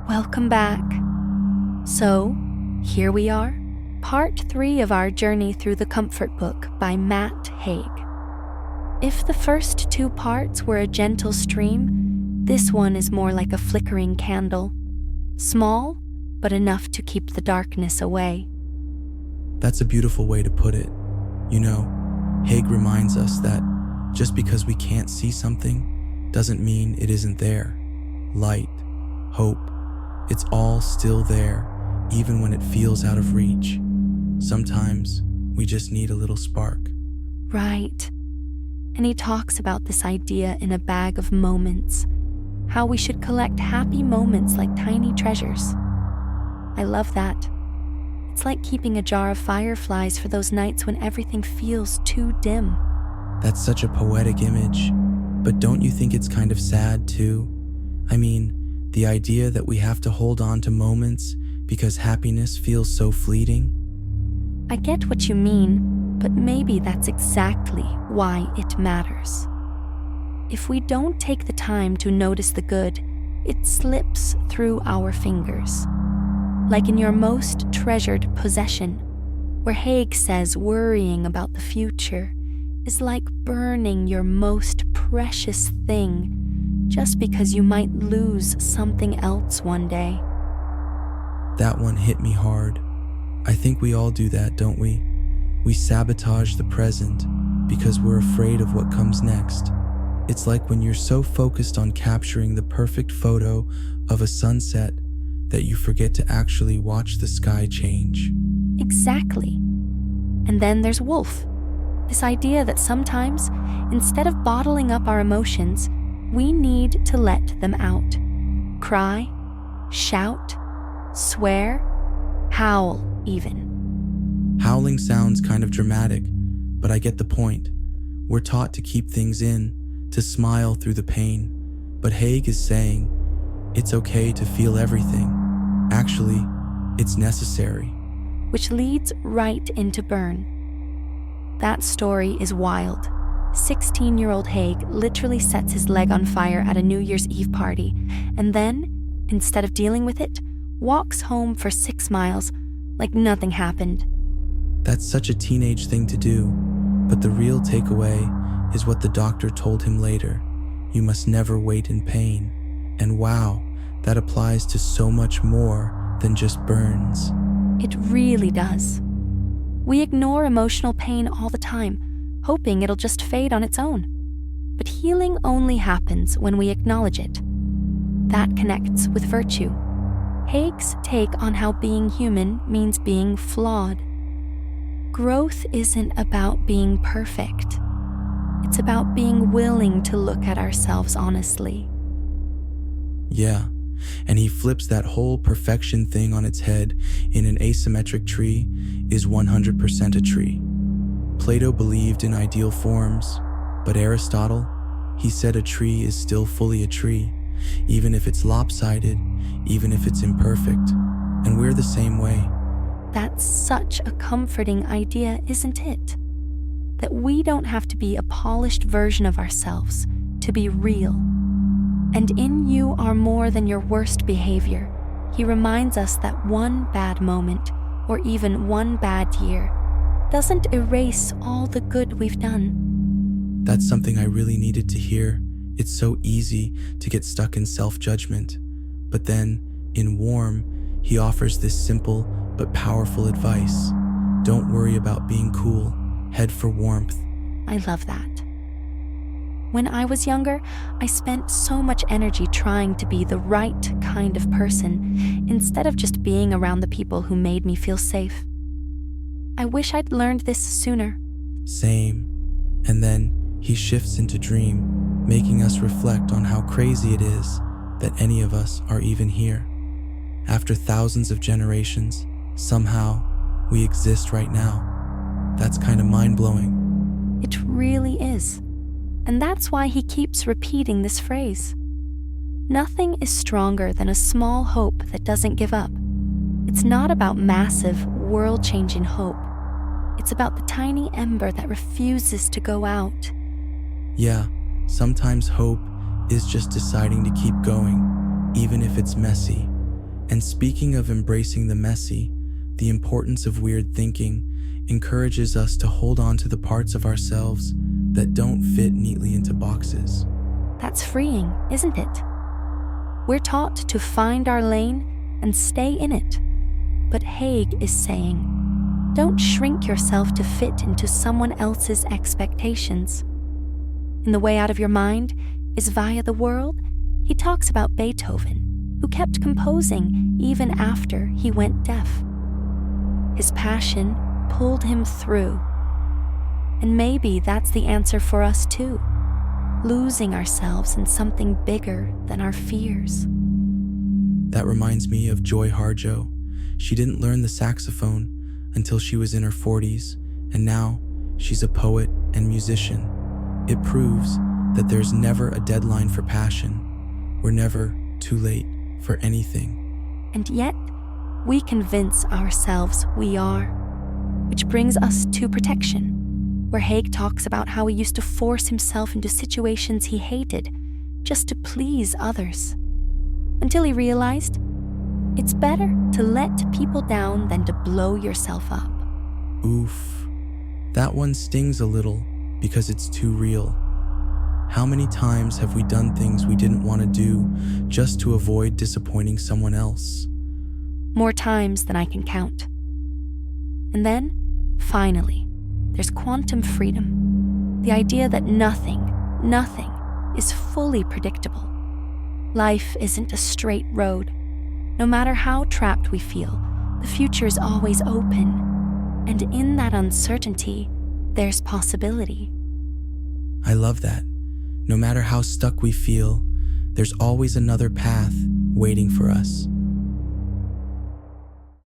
Welcome back. So, here we are, part 3 of our journey through the Comfort Book by Matt Haig. If the first 2 parts were a gentle stream, this one is more like a flickering candle. Small, but enough to keep the darkness away. That's a beautiful way to put it. You know, Haig reminds us that just because we can't see something doesn't mean it isn't there. Light, hope, it's all still there, even when it feels out of reach. Sometimes we just need a little spark. Right. And he talks about this idea in A Bag of Moments, how we should collect happy moments like tiny treasures. I love that. It's like keeping a jar of fireflies for those nights when everything feels too dim. That's such a poetic image, but don't you think it's kind of sad too? I mean, the idea that we have to hold on to moments because happiness feels so fleeting? I get what you mean, but maybe that's exactly why it matters. If we don't take the time to notice the good, it slips through our fingers. Like in your most treasured possession, where Haig says worrying about the future is like burning your most precious thing just because you might lose something else one day. That one hit me hard. I think we all do that, don't we? We sabotage the present because we're afraid of what comes next. It's like when you're so focused on capturing the perfect photo of a sunset that you forget to actually watch the sky change. Exactly. And then there's Wolf. This idea that sometimes, instead of bottling up our emotions, we need to let them out. Cry, shout, swear, howl even. Howling sounds kind of dramatic, but I get the point. We're taught to keep things in, to smile through the pain. But Haig is saying, it's okay to feel everything. Actually, it's necessary. Which leads right into Burn. That story is wild. 16-year-old Haig literally sets his leg on fire at a New Year's Eve party, and then, instead of dealing with it, walks home for 6 miles like nothing happened. That's such a teenage thing to do, but the real takeaway is what the doctor told him later. You must never wait in pain. And wow, that applies to so much more than just burns. It really does. We ignore emotional pain all the time, hoping it'll just fade on its own. But healing only happens when we acknowledge it. That connects with virtue. Haig's take on how being human means being flawed. Growth isn't about being perfect. It's about being willing to look at ourselves honestly. Yeah, and he flips that whole perfection thing on its head. In an asymmetric tree is 100% a tree. Plato believed in ideal forms, but Aristotle, he said a tree is still fully a tree, even if it's lopsided, even if it's imperfect. And we're the same way. That's such a comforting idea, isn't it? That we don't have to be a polished version of ourselves to be real. And in you are more than your worst behavior. He reminds us that one bad moment, or even one bad year, doesn't erase all the good we've done. That's something I really needed to hear. It's so easy to get stuck in self-judgment. But then, in Warm, he offers this simple but powerful advice. Don't worry about being cool. Head for warmth. I love that. When I was younger, I spent so much energy trying to be the right kind of person instead of just being around the people who made me feel safe. I wish I'd learned this sooner. Same. And then he shifts into Dream, making us reflect on how crazy it is that any of us are even here. After thousands of generations, somehow we exist right now. That's kind of mind-blowing. It really is. And that's why he keeps repeating this phrase. Nothing is stronger than a small hope that doesn't give up. It's not about massive, world-changing hope. It's about the tiny ember that refuses to go out. Yeah, sometimes hope is just deciding to keep going, even if it's messy, And speaking of embracing the messy, the importance of weird thinking encourages us to hold on to the parts of ourselves that don't fit neatly into boxes. That's freeing, isn't it? We're taught to find our lane and stay in it. But Haig is saying, don't shrink yourself to fit into someone else's expectations. In The Way Out of Your Mind is Via the World, he talks about Beethoven, who kept composing even after he went deaf. His passion pulled him through. And maybe that's the answer for us too, losing ourselves in something bigger than our fears. That reminds me of Joy Harjo. She didn't learn the saxophone until she was in her 40s, and now she's a poet and musician. It proves that there's never a deadline for passion. We're never too late for anything. And yet, we convince ourselves we are, which brings us to protection, where Haig talks about how he used to force himself into situations he hated just to please others, until he realized it's better to let people down than to blow yourself up. Oof. That one stings a little because it's too real. How many times have we done things we didn't want to do just to avoid disappointing someone else? More times than I can count. And then, finally, there's quantum freedom. The idea that nothing is fully predictable. Life isn't a straight road. No matter how trapped we feel, the future is always open. And in that uncertainty, there's possibility. I love that. No matter how stuck we feel, there's always another path waiting for us.